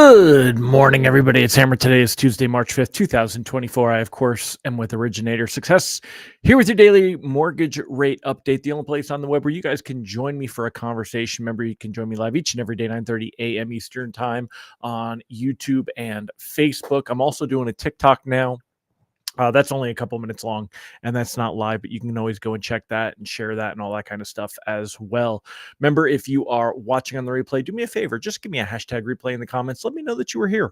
Good morning, everybody. It's Hammer. Today is Tuesday, March 5th, 2024. I, of course, am with Originator Success, here with your daily mortgage rate update, the only place on the web where you guys can join me for a conversation. Remember, you can join me live each and every day, 9:30 a.m. Eastern Time on YouTube and Facebook. I'm also doing a TikTok now. That's only a couple minutes long, and that's not live, but you can always go and check that and share that and all that kind of stuff as well. Remember, if you are watching on the replay, do me a favor. Just give me a hashtag replay in the comments. Let me know that you were here.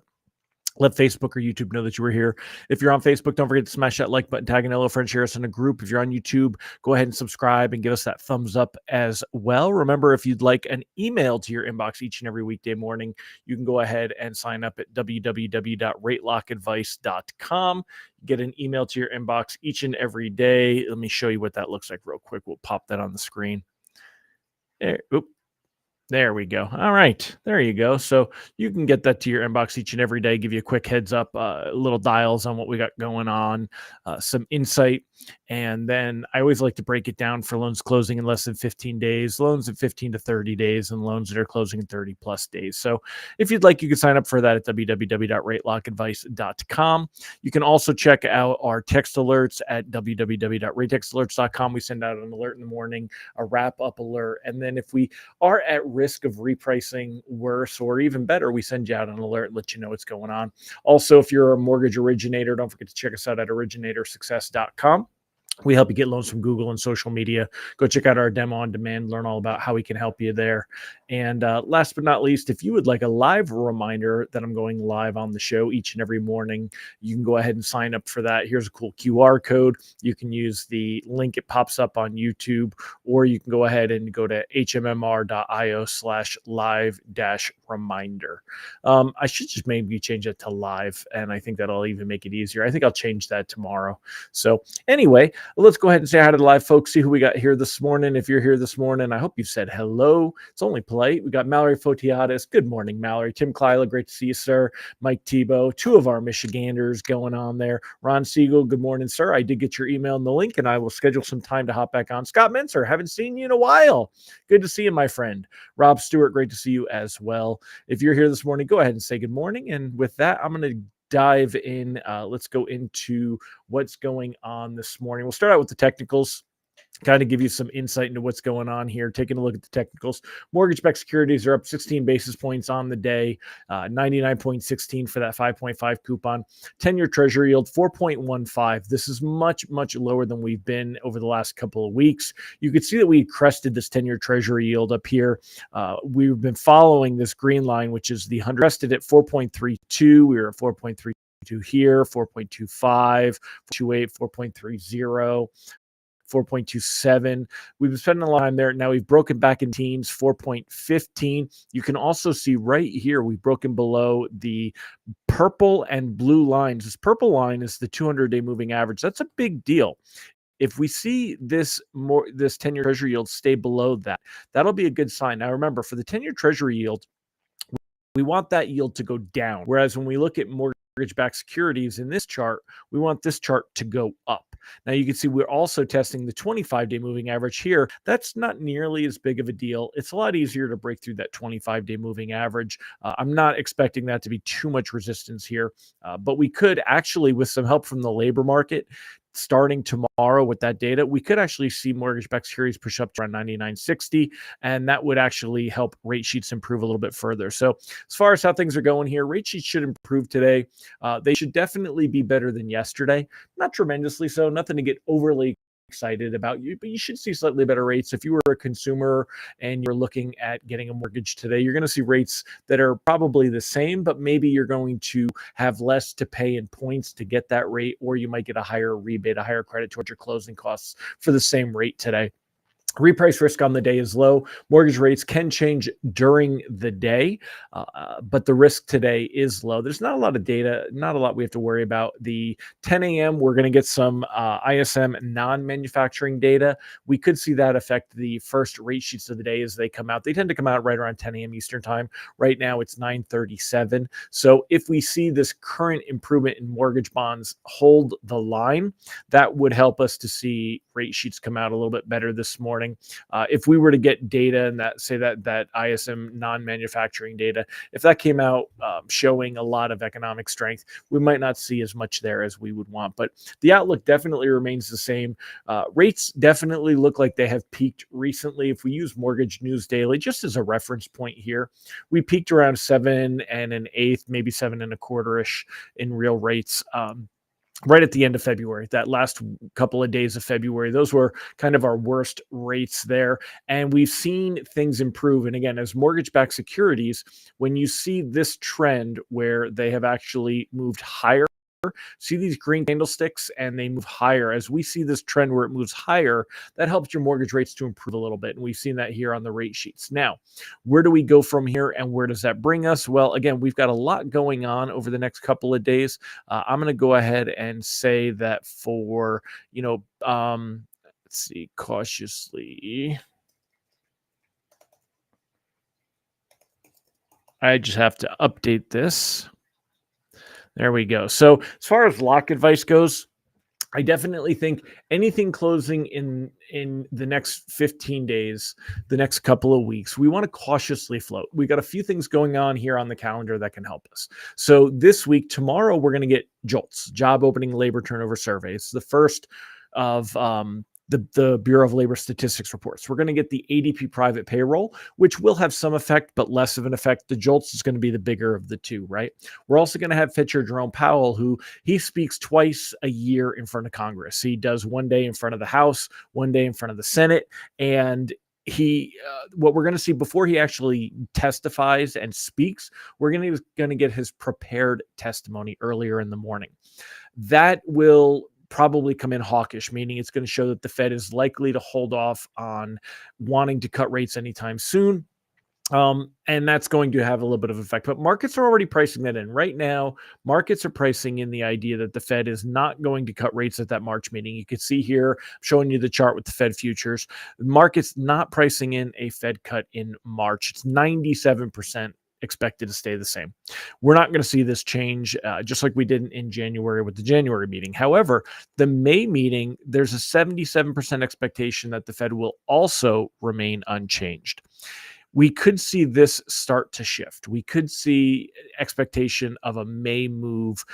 Let Facebook or YouTube know that you were here. If you're on Facebook, don't forget to smash that like button, tag an hello friend, share us in a group. If you're on YouTube, go ahead and subscribe and give us that thumbs up as well. Remember, if you'd like an email to your inbox each and every weekday morning, you can go ahead and sign up at www.ratelockadvice.com. Get an email to your inbox each and every day. Let me show you what that looks like real quick. We'll pop that on the screen. There we go. All right. There you go. So you can get that to your inbox each and every day, give you a quick heads up, little dials on what we got going on, some insight. And then I always like to break it down for loans closing in less than 15 days, loans in 15 to 30 days, and loans that are closing in 30 plus days. So if you'd like, you can sign up for that at www.ratelockadvice.com. You can also check out our text alerts at www.ratetextalerts.com. We send out an alert in the morning, a wrap up alert. And then if we are at risk of repricing worse or even better, we send you out an alert and let you know what's going on. Also, if you're a mortgage originator, don't forget to check us out at originatorssuccess.com. We help you get loans from Google and social media. Go check out our demo on demand, learn all about how we can help you there. And last but not least, if you would like a live reminder that I'm going live on the show each and every morning, you can go ahead and sign up for that. Here's a cool QR code. You can use the link. It pops up on YouTube, or you can go ahead and go to hmmr.io/live-reminder. I should just maybe change it to live, and I think that'll even make it easier. I think I'll change that tomorrow. So anyway, let's go ahead and say hi to the live folks, see who we got here this morning. If you're here this morning, I hope you said hello. It's only polite. We got Mallory Fotiadis. Good morning, Mallory. Tim Klyla, great to see you, sir. Mike Tebow, two of our Michiganders going on there. Ron Siegel, good morning, sir. I did get your email and the link, and I will schedule some time to hop back on. Scott Mincer, haven't seen you in a while. Good to see you, my friend. Rob Stewart, great to see you as well. If you're here this morning, go ahead and say good morning. And with that, I'm going to dive in. Let's go into what's going on this morning. We'll start out with the technicals, kind of give you some insight into what's going on here. Taking a look at the technicals, mortgage-backed securities are up 16 basis points on the day, 99.16 for that 5.5 coupon. 10-year treasury yield 4.15. This is much, much lower than we've been over the last couple of weeks. You could see that we crested this 10-year treasury yield up here. We've been following this green line, which is the 100, crested at 4.32. We were at 4.32 here, 4.25, 4.28, 4.30. 4.27. We've been spending a lot of time there. Now we've broken back in teens, 4.15. You can also see right here, we've broken below the purple and blue lines. This purple line is the 200-day moving average. That's a big deal. If we see this 10-year treasury yield stay below that, that'll be a good sign. Now remember, for the 10-year treasury yield, we want that yield to go down. Whereas when we look at mortgage-backed securities in this chart, we want this chart to go up. Now you can see we're also testing the 25-day moving average here. That's not nearly as big of a deal. It's a lot easier to break through that 25-day moving average. I'm not expecting that to be too much resistance here, but we could actually, with some help from the labor market, starting tomorrow with that data, we could actually see mortgage-backed securities push up to around 99.60, and that would actually help rate sheets improve a little bit further. So as far as how things are going here, rate sheets should improve today. They should definitely be better than yesterday. Not tremendously so, nothing to get overly excited about, but you should see slightly better rates. If you were a consumer and you're looking at getting a mortgage today, you're going to see rates that are probably the same, but maybe you're going to have less to pay in points to get that rate, or you might get a higher rebate, a higher credit towards your closing costs for the same rate today. Reprice risk on the day is low. Mortgage rates can change during the day, but the risk today is low. There's not a lot of data, not a lot we have to worry about. The 10 a.m., we're going to get some ISM non-manufacturing data. We could see that affect the first rate sheets of the day as they come out. They tend to come out right around 10 a.m. Eastern time. Right now, it's 9:37. So if we see this current improvement in mortgage bonds hold the line, that would help us to see rate sheets come out a little bit better this morning. morning. If we were to get data and that say that ISM non-manufacturing data, if that came out showing a lot of economic strength, we might not see as much there as we would want. But the outlook definitely remains the same. Rates definitely look like they have peaked recently. If we use Mortgage News Daily just as a reference point here, we peaked around 7 1/8, maybe 7 1/4-ish in real rates. Right at the end of February, that last couple of days of February, those were kind of our worst rates there. And we've seen things improve. And again, as mortgage backed securities, when you see this trend where they have actually moved higher, see these green candlesticks and they move higher. As we see this trend where it moves higher, that helps your mortgage rates to improve a little bit. And we've seen that here on the rate sheets. Now, where do we go from here and where does that bring us? Well, again, we've got a lot going on over the next couple of days. I'm going to go ahead and say that for, let's see, cautiously. I just have to update this. There we go. So as far as lock advice goes, I definitely think anything closing in the next 15 days, the next couple of weeks, we want to cautiously float. We got a few things going on here on the calendar that can help us. So this week, tomorrow, we're going to get JOLTS, job opening labor turnover survey. It's the first of the Bureau of Labor Statistics reports. We're going to get the ADP private payroll, which will have some effect, but less of an effect. The JOLTS is going to be the bigger of the two, right? We're also going to have Fitcher Jerome Powell, who he speaks twice a year in front of Congress. He does one day in front of the House, one day in front of the Senate, and what we're going to see before he actually testifies and speaks, we're going to get his prepared testimony earlier in the morning. That will probably come in hawkish, meaning it's going to show that the Fed is likely to hold off on wanting to cut rates anytime soon. And that's going to have a little bit of effect, but markets are already pricing that in right now. Markets are pricing in the idea that the Fed is not going to cut rates at that March meeting. You can see here, I'm showing you the chart with the Fed futures. The market's not pricing in a Fed cut in March. It's 97% expected to stay the same. We're not going to see this change just like we did in January with the January meeting. However, the May meeting, there's a 77% expectation that the Fed will also remain unchanged. We could see this start to shift. We could see expectation of a May move,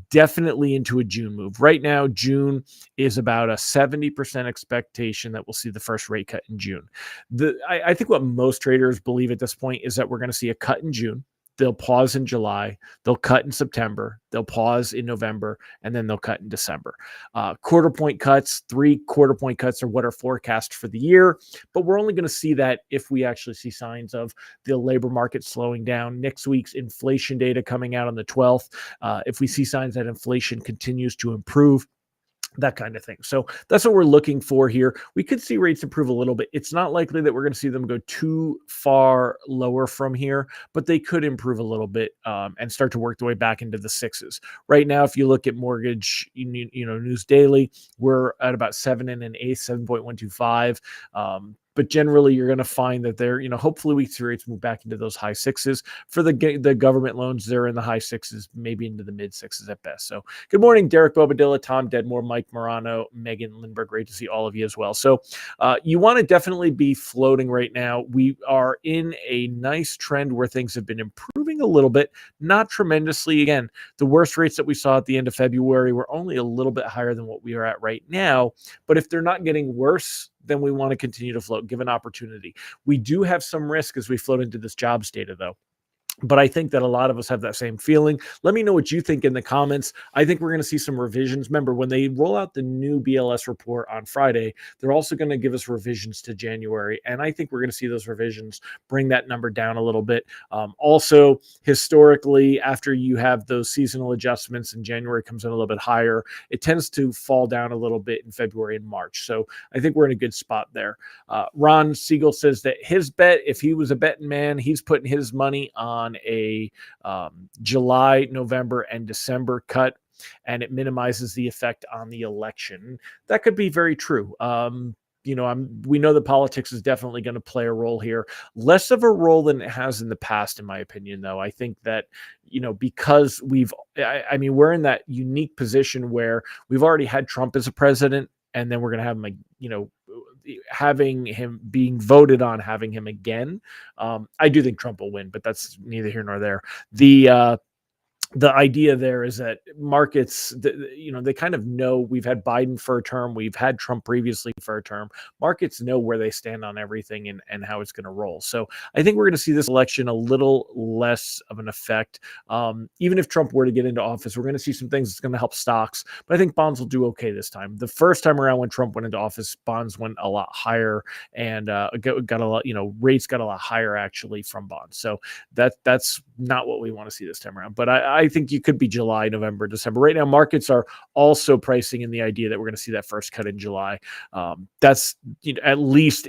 definitely into a June move. Right now, June is about a 70% expectation that we'll see the first rate cut in June. I think what most traders believe at this point is that we're going to see a cut in June. They'll pause in July, they'll cut in September, they'll pause in November, and then they'll cut in December. Quarter point cuts, 3 quarter point cuts are what are forecast for the year, but we're only going to see that if we actually see signs of the labor market slowing down. Next week's inflation data coming out on the 12th, if we see signs that inflation continues to improve, that kind of thing. So that's what we're looking for here. We could see rates improve a little bit. It's not likely that we're going to see them go too far lower from here, but they could improve a little bit and start to work their way back into the sixes. Right now, if you look at Mortgage News Daily, we're at about 7 1/8, 7.125. But generally, you're going to find that hopefully we see rates move back into those high sixes. For the government loans, they're in the high sixes, maybe into the mid sixes at best. So good morning, Derek Bobadilla, Tom Dedmore, Mike Morano, Megan Lindbergh. Great to see all of you as well. So you want to definitely be floating right now. We are in a nice trend where things have been improving a little bit, not tremendously. Again, the worst rates that we saw at the end of February were only a little bit higher than what we are at right now. But if they're not getting worse, then we want to continue to float, give an opportunity. We do have some risk as we float into this jobs data, though. But I think that a lot of us have that same feeling. Let me know what you think in the comments. I think we're going to see some revisions. Remember, when they roll out the new BLS report on Friday, they're also going to give us revisions to January. And I think we're going to see those revisions bring that number down a little bit. Also, historically, after you have those seasonal adjustments and January comes in a little bit higher, it tends to fall down a little bit in February and March. So I think we're in a good spot there. Ron Siegel says that his bet, if he was a betting man, he's putting his money on a July, November, and December cut, and it minimizes the effect on the election. That could be very true. We know that politics is definitely going to play a role here, less of a role than it has in the past, in my opinion, though. I think that, because we're in that unique position where we've already had Trump as a president, and then we're going to have him, having him being voted on, having him again. I do think Trump will win, but that's neither here nor there. The idea there is that markets, they kind of know we've had Biden for a term, we've had Trump previously for a term. Markets know where they stand on everything and how it's going to roll. So I think we're going to see this election a little less of an effect. Even if Trump were to get into office, we're going to see some things that's going to help stocks, but I think bonds will do okay this time. The first time around when Trump went into office, bonds went a lot higher and got a lot, rates got a lot higher actually from bonds. So that's not what we want to see this time around. But I think you could be July, November, December. Right now, markets are also pricing in the idea that we're going to see that first cut in July. That's at least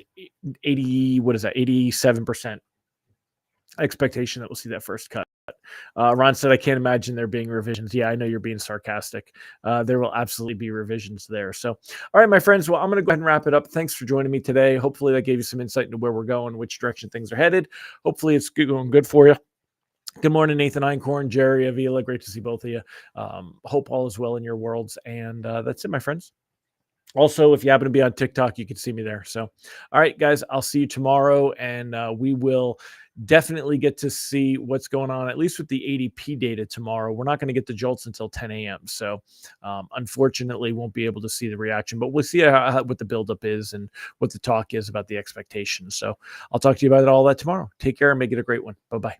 87% expectation that we'll see that first cut. Ron said, I can't imagine there being revisions. Yeah, I know you're being sarcastic. There will absolutely be revisions there. So, all right, my friends, well, I'm going to go ahead and wrap it up. Thanks for joining me today. Hopefully that gave you some insight into where we're going, which direction things are headed. Hopefully it's going good for you. Good morning, Nathan Einkorn, Jerry Avila. Great to see both of you. Hope all is well in your worlds. And that's it, my friends. Also, if you happen to be on TikTok, you can see me there. So, all right, guys, I'll see you tomorrow. And we will definitely get to see what's going on, at least with the ADP data tomorrow. We're not going to get the jolts until 10 a.m. So, unfortunately, won't be able to see the reaction. But we'll see what the buildup is and what the talk is about the expectations. So, I'll talk to you about all that tomorrow. Take care and make it a great one. Bye-bye.